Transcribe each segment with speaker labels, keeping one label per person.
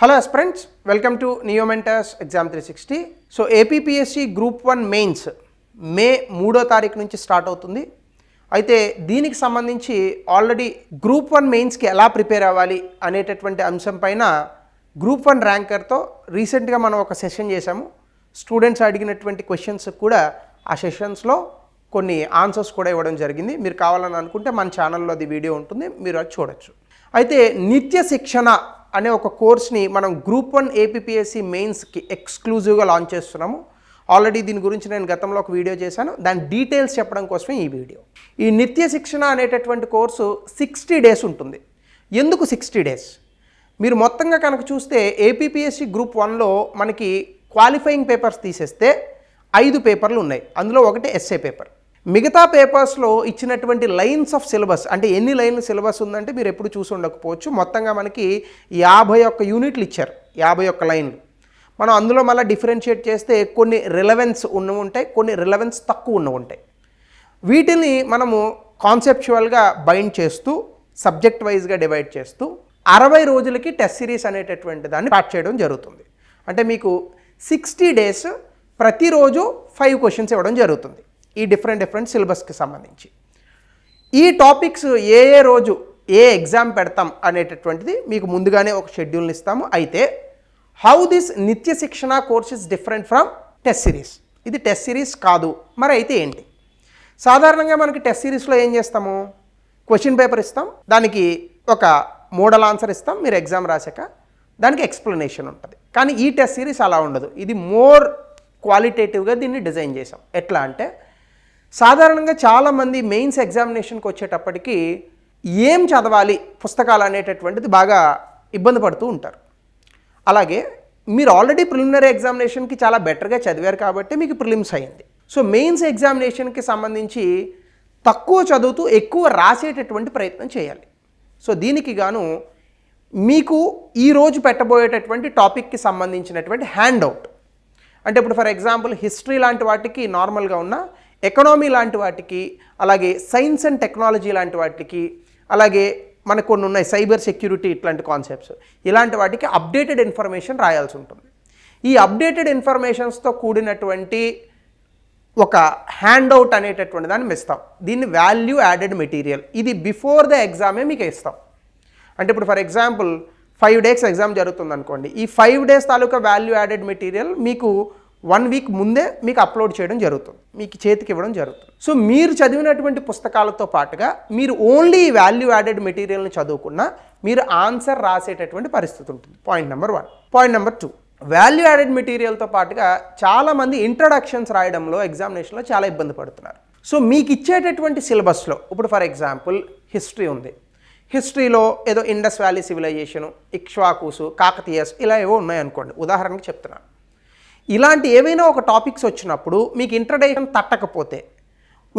Speaker 1: Hello aspirants, welcome to Neo Mentors Exam 360. So APPSC Group 1 Mains మే 3వ తారీఖు నుంచి start అవుతుంది. అయితే దీనికి సంబంధించి ఆల్రెడీ గ్రూప్ 1 మెయిన్స్కి ఎలా ప్రిపేర్ అవ్వాలి అనేటటువంటి అంశం పైన గ్రూప్ 1 ర్యాంకర్తో రీసెంట్గా మనం ఒక సెషన్ చేసాము. స్టూడెంట్స్ అడిగినటువంటి క్వశ్చన్స్ కూడా ఆ సెషన్స్లో కొన్ని ఆన్సర్స్ కూడా ఇవ్వడం జరిగింది. మీరు కావాలని అనుకుంటే మన ఛానల్లో అది వీడియో ఉంటుంది, మీరు అది చూడొచ్చు. అయితే నిత్య శిక్షణ అనే ఒక కోర్స్ని మనం గ్రూప్ 1 ఏపీపీఎస్సీ మెయిన్స్కి ఎక్స్క్లూజివ్గా లాంచ్ చేస్తున్నాము. ఆల్రెడీ దీని గురించి నేను గతంలో ఒక వీడియో చేశాను, దాని డీటెయిల్స్ చెప్పడం కోసమే ఈ వీడియో. ఈ నిత్య శిక్షణ అనేటటువంటి కోర్సు 60 డేస్ ఉంటుంది. ఎందుకు 60 డేస్? మీరు మొత్తంగా కనుక చూస్తే ఏపీపీఎస్సీ గ్రూప్ 1లో మనకి క్వాలిఫైయింగ్ పేపర్స్ తీసేస్తే 5 పేపర్లు ఉన్నాయి. అందులో ఒకటి ఎస్ఏ పేపర్. మిగతా పేపర్స్లో ఇచ్చినటువంటి లైన్స్ ఆఫ్ సిలబస్, అంటే ఎన్ని లైన్ల సిలబస్ ఉందంటే మీరు ఎప్పుడు చూసి ఉండకపోవచ్చు. మొత్తంగా మనకి 51 యూనిట్లు ఇచ్చారు, 51 లైన్లు. మనం అందులో మళ్ళీ డిఫరెన్షియేట్ చేస్తే కొన్ని రిలవెన్స్ ఉన్నవి ఉంటాయి, కొన్ని రిలవెన్స్ తక్కువ ఉన్నవి ఉంటాయి. వీటిని మనము కాన్సెప్చువల్గా బైండ్ చేస్తూ సబ్జెక్ట్ వైజ్గా డివైడ్ చేస్తూ 60 రోజులకి టెస్ట్ సిరీస్ అనేటటువంటి దాన్ని స్టార్ట్ చేయడం జరుగుతుంది. అంటే మీకు 60 డేస్ ప్రతిరోజు 5 క్వశ్చన్స్ ఇవ్వడం జరుగుతుంది ఈ డిఫరెంట్ సిలబస్కి సంబంధించి. ఈ టాపిక్స్ ఏ రోజు ఏ ఎగ్జామ్ పెడతాం అనేటటువంటిది మీకు ముందుగానే ఒక షెడ్యూల్ని ఇస్తాము. అయితే హౌ దిస్ నిత్య Shikshana course is different from test series. ఇది టెస్ట్ సిరీస్ కాదు, మరి అయితే ఏంటి? సాధారణంగా మనకి టెస్ట్ సిరీస్లో ఏం చేస్తాము, క్వశ్చన్ పేపర్ ఇస్తాం, దానికి ఒక మోడల్ ఆన్సర్ ఇస్తాం, మీరు ఎగ్జామ్ రాశాక దానికి ఎక్స్ప్లెనేషన్ ఉంటుంది. కానీ ఈ టెస్ట్ సిరీస్ అలా ఉండదు. ఇది మోర్ క్వాలిటేటివ్గా దీన్ని డిజైన్ చేసాం. ఎట్లా అంటే సాధారణంగా చాలామంది మెయిన్స్ ఎగ్జామినేషన్కి వచ్చేటప్పటికి ఏం చదవాలి పుస్తకాలు అనేటటువంటిది బాగా ఇబ్బంది పడుతూ ఉంటారు. అలాగే మీరు ఆల్రెడీ ప్రిలిమినరీ ఎగ్జామినేషన్కి చాలా బెటర్గా చదివారు కాబట్టి మీకు ప్రిలిమ్స్ అయ్యింది. సో మెయిన్స్ ఎగ్జామినేషన్కి సంబంధించి తక్కువ చదువుతూ ఎక్కువ రాసేటటువంటి ప్రయత్నం చేయాలి. సో దీనికి గాను మీకు ఈరోజు పెట్టబోయేటటువంటి టాపిక్కి సంబంధించినటువంటి హ్యాండ్ అవుట్, అంటే ఇప్పుడు ఫర్ ఎగ్జాంపుల్ హిస్టరీ లాంటి వాటికి నార్మల్గా ఉన్న, ఎకనామీ లాంటి వాటికి, అలాగే సైన్స్ అండ్ టెక్నాలజీ లాంటి వాటికి, అలాగే మనకు కొన్ని ఉన్నాయి సైబర్ సెక్యూరిటీ ఇట్లాంటి కాన్సెప్ట్స్, ఇలాంటి వాటికి అప్డేటెడ్ ఇన్ఫర్మేషన్ రాయాల్సి ఉంటుంది. ఈ అప్డేటెడ్ ఇన్ఫర్మేషన్స్తో కూడినటువంటి ఒక హ్యాండ్ అవుట్ అనేటటువంటి దాన్ని ఇస్తాం. దీన్ని వాల్యూ యాడెడ్ మెటీరియల్. ఇది బిఫోర్ ద ఎగ్జామే మీకు ఇస్తాం. అంటే ఇప్పుడు ఫర్ ఎగ్జాంపుల్ 5 డేస్ ఎగ్జామ్ జరుగుతుంది అనుకోండి, ఈ 5 డేస్ తాలూకా వాల్యూ యాడెడ్ మెటీరియల్ మీకు 1 వీక్ ముందే మీకు అప్లోడ్ చేయడం జరుగుతుంది, మీకు చేతికి ఇవ్వడం జరుగుతుంది. సో మీరు చదివినటువంటి పుస్తకాలతో పాటుగా మీరు ఓన్లీ వాల్యూ యాడెడ్ మెటీరియల్ని చదువుకున్నా మీరు ఆన్సర్ రాసేటటువంటి పరిస్థితి ఉంటుంది. Point number 1. Point number 2, value added మెటీరియల్తో పాటుగా చాలామంది ఇంట్రడక్షన్స్ రాయడంలో ఎగ్జామినేషన్లో చాలా ఇబ్బంది పడుతున్నారు. సో మీకు ఇచ్చేటటువంటి సిలబస్లో ఇప్పుడు ఫర్ ఎగ్జాంపుల్ హిస్టరీ ఉంది, హిస్టరీలో ఏదో ఇండస్ వ్యాలీ సివిలైజేషను, ఇక్ష్వాకుసు, కాకతీయస్ ఇలా ఏవో ఉన్నాయనుకోండి, ఉదాహరణకి చెప్తున్నాను. ఇలాంటి ఏవైనా ఒక టాపిక్స్ వచ్చినప్పుడు మీకు ఇంట్రడక్షన్ తట్టకపోతే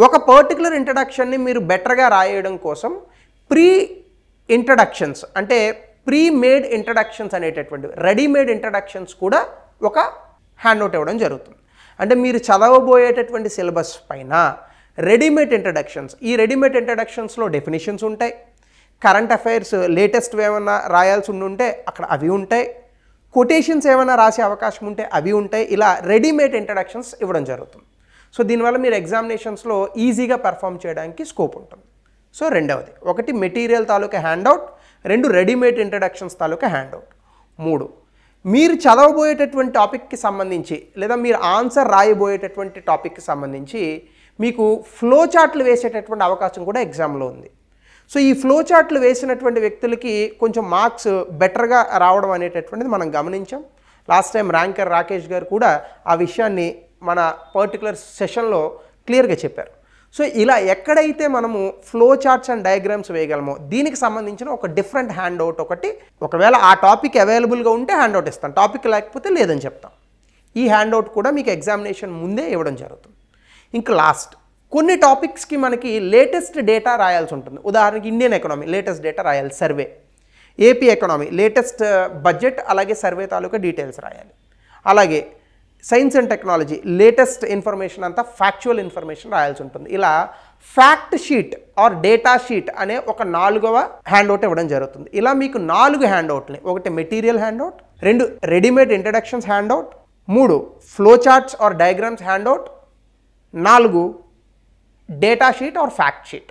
Speaker 1: ఒక పర్టికులర్ ఇంట్రడక్షన్ని మీరు బెటర్గా రాయడం కోసం ప్రీ ఇంట్రడక్షన్స్, అంటే ప్రీ మేడ్ ఇంట్రడక్షన్స్ అనేటటువంటి రెడీమేడ్ ఇంట్రడక్షన్స్ కూడా ఒక హ్యాండ్అవుట్ ఇవ్వడం జరుగుతుంది. అంటే మీరు చదవబోయేటటువంటి సిలబస్ పైన రెడీమేడ్ ఇంట్రడక్షన్స్, ఈ రెడీమేడ్ ఇంట్రడక్షన్స్లో డెఫినేషన్స్ ఉంటాయి, కరెంట్ అఫైర్స్ లేటెస్ట్ ఏమైనా రాయాల్సి ఉంటే అక్కడ అవి ఉంటాయి, కొటేషన్స్ ఏమైనా రాసే అవకాశం ఉంటే అవి ఉంటాయి. ఇలా రెడీమేడ్ ఇంట్రడక్షన్స్ ఇవ్వడం జరుగుతుంది. సో దీనివల్ల మీరు ఎగ్జామినేషన్స్లో ఈజీగా పెర్ఫామ్ చేయడానికి స్కోప్ ఉంటుంది. సో రెండవది, ఒకటి మెటీరియల్ తాలూకా హ్యాండ్అవుట్, 2 రెడీమేడ్ ఇంట్రడక్షన్స్ తాలూకా హ్యాండ్అవుట్, 3 మీరు చదవబోయేటటువంటి టాపిక్కి సంబంధించి లేదా మీరు ఆన్సర్ రాయబోయేటటువంటి టాపిక్కి సంబంధించి మీకు ఫ్లో చార్ట్లు వేసేటటువంటి అవకాశం కూడా ఎగ్జామ్లో ఉంది. సో ఈ ఫ్లో చార్ట్లు వేసినటువంటి వ్యక్తులకి కొంచెం మార్క్స్ బెటర్గా రావడం అనేటటువంటిది మనం గమనించాం. లాస్ట్ టైం ర్యాంకర్ రాకేష్ గారు కూడా ఆ విషయాన్ని మన పర్టికులర్ సెషన్లో క్లియర్గా చెప్పారు. సో ఇలా ఎక్కడైతే మనము ఫ్లో చార్ట్స్ అండ్ డయాగ్రామ్స్ వేయగలమో దీనికి సంబంధించిన ఒక డిఫరెంట్ హ్యాండ్ అవుట్ ఒకటి, ఒకవేళ ఆ టాపిక్ అవైలబుల్గా ఉంటే హ్యాండ్ అవుట్ ఇస్తాం, టాపిక్ లేకపోతే లేదని చెప్తాం. ఈ హ్యాండ్ అవుట్ కూడా మీకు ఎగ్జామినేషన్ ముందే ఇవ్వడం జరుగుతుంది. ఇంకా లాస్ట్, కొన్ని టాపిక్స్కి మనకి లేటెస్ట్ డేటా రాయాల్సి ఉంటుంది. ఉదాహరణకి ఇండియన్ ఎకనామీ లేటెస్ట్ డేటా రాయాలి, survey, AP economy latest budget అలాగే సర్వే తాలూకా డీటెయిల్స్ రాయాలి. అలాగే science and technology latest information అంతా ఫ్యాక్చువల్ ఇన్ఫర్మేషన్ రాయాల్సి ఉంటుంది. ఇలా fact sheet or data sheet అనే ఒక 4వ హ్యాండ్అవుట్ ఇవ్వడం జరుగుతుంది. ఇలా మీకు 4 హ్యాండ్అవుట్ని, ఒకటి material handout, 2 readymade introductions handout, 3 flow charts or diagrams handout, 4 data sheet or fact sheet.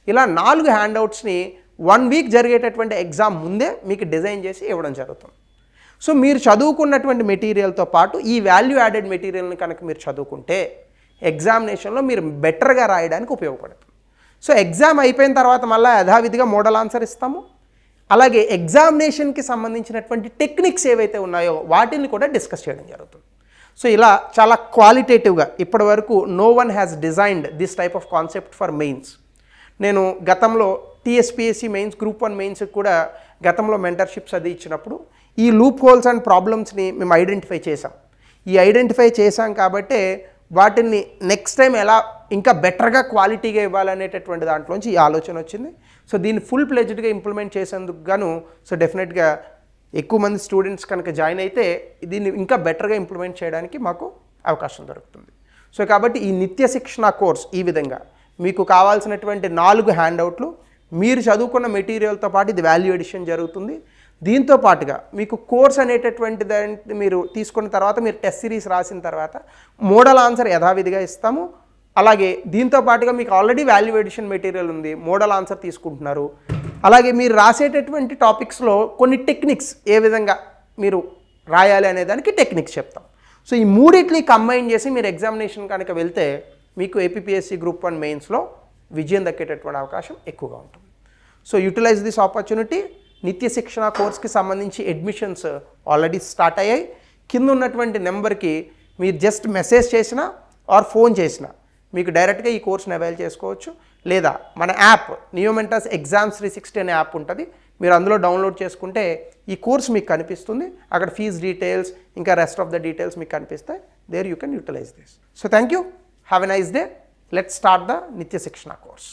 Speaker 1: ఇలా 4 హ్యాండ్అవుట్స్ని 1 వీక్ జరిగేటటువంటి ఎగ్జామ్ ముందే మీకు డిజైన్ చేసి ఇవ్వడం జరుగుతుంది. సో మీరు చదువుకున్నటువంటి మెటీరియల్తో పాటు ఈ వాల్యూ యాడెడ్ మెటీరియల్ని కనుక మీరు చదువుకుంటే ఎగ్జామినేషన్లో మీరు బెటర్గా రాయడానికి ఉపయోగపడుతుంది. సో ఎగ్జామ్ అయిపోయిన తర్వాత మళ్ళీ యథావిధిగా మోడల్ ఆన్సర్ ఇస్తాము. అలాగే ఎగ్జామినేషన్కి సంబంధించినటువంటి టెక్నిక్స్ ఏవైతే ఉన్నాయో వాటిని కూడా డిస్కస్ చేయడం జరుగుతుంది. సో ఇలా చాలా క్వాలిటేటివ్గా ఇప్పటి వరకు no one has designed this type of concept for mains. నేను గతంలో టీఎస్పీఎస్సీ మెయిన్స్, గ్రూప్ 1 మెయిన్స్కి కూడా గతంలో మెంటర్షిప్స్ అది ఇచ్చినప్పుడు ఈ లూప్ హోల్స్ అండ్ ప్రాబ్లమ్స్ని మేము ఐడెంటిఫై చేసాం. ఈ ఐడెంటిఫై చేసాం కాబట్టే వాటిని నెక్స్ట్ టైం ఎలా ఇంకా బెటర్గా క్వాలిటీగా ఇవ్వాలనేటటువంటి దాంట్లోంచి ఈ ఆలోచన వచ్చింది. సో దీన్ని ఫుల్ ప్లెజ్డ్గా ఇంప్లిమెంట్ చేసేందుకు గాను సో డెఫినెట్గా ఎక్కువ మంది స్టూడెంట్స్ కనుక జాయిన్ అయితే దీన్ని ఇంకా బెటర్గా ఇంప్లిమెంట్ చేయడానికి మాకు అవకాశం దొరుకుతుంది. సో కాబట్టి ఈ నిత్య శిక్షణ కోర్స్ ఈ విధంగా మీకు కావాల్సినటువంటి 4 హ్యాండ్అవుట్లు, మీరు చదువుకున్న మెటీరియల్తో పాటు ఇది వాల్యూ ఎడిషన్ జరుగుతుంది. దీంతో పాటుగా మీకు కోర్స్ అనేటటువంటి దాన్ని మీరు తీసుకున్న తర్వాత మీరు టెస్ట్ సిరీస్ రాసిన తర్వాత మోడల్ ఆన్సర్ యథావిధిగా ఇస్తాము. అలాగే దీంతో పాటుగా మీకు ఆల్రెడీ వాల్యూ ఎడిషన్ మెటీరియల్ ఉంది, మోడల్ ఆన్సర్ తీసుకుంటున్నారు. అలాగే మీరు రాసేటటువంటి టాపిక్స్లో కొన్ని టెక్నిక్స్ ఏ విధంగా మీరు రాయాలి అనే దానికి టెక్నిక్స్ చెప్తాం. సో ఈ మూడింటిని కంబైన్ చేసి మీరు ఎగ్జామినేషన్ కనుక వెళ్తే మీకు ఏపీపీఎస్సీ గ్రూప్ 1 మెయిన్స్లో విజయం దక్కేటటువంటి అవకాశం ఎక్కువగా ఉంటుంది. So utilize this opportunity. Nitya Shikshana కోర్స్కి సంబంధించి అడ్మిషన్స్ ఆల్రెడీ స్టార్ట్ అయ్యాయి. కింద ఉన్నటువంటి నెంబర్కి మీరు జస్ట్ మెసేజ్ చేసినా ఆర్ ఫోన్ చేసినా మీకు డైరెక్ట్గా ఈ కోర్స్ని అవైల్ చేసుకోవచ్చు. లేదా మన యాప్ నియోమెంటస్ ఎగ్జామ్స్ 360 అనే యాప్ ఉంటుంది, మీరు అందులో డౌన్లోడ్ చేసుకుంటే ఈ కోర్స్ మీకు కనిపిస్తుంది. అక్కడ ఫీజ్ డీటెయిల్స్ ఇంకా రెస్ట్ ఆఫ్ ద డీటెయిల్స్ మీకు కనిపిస్తాయి. There you can utilize this. So thank you. Have a nice day. Let's start the Nitya Shikshana course.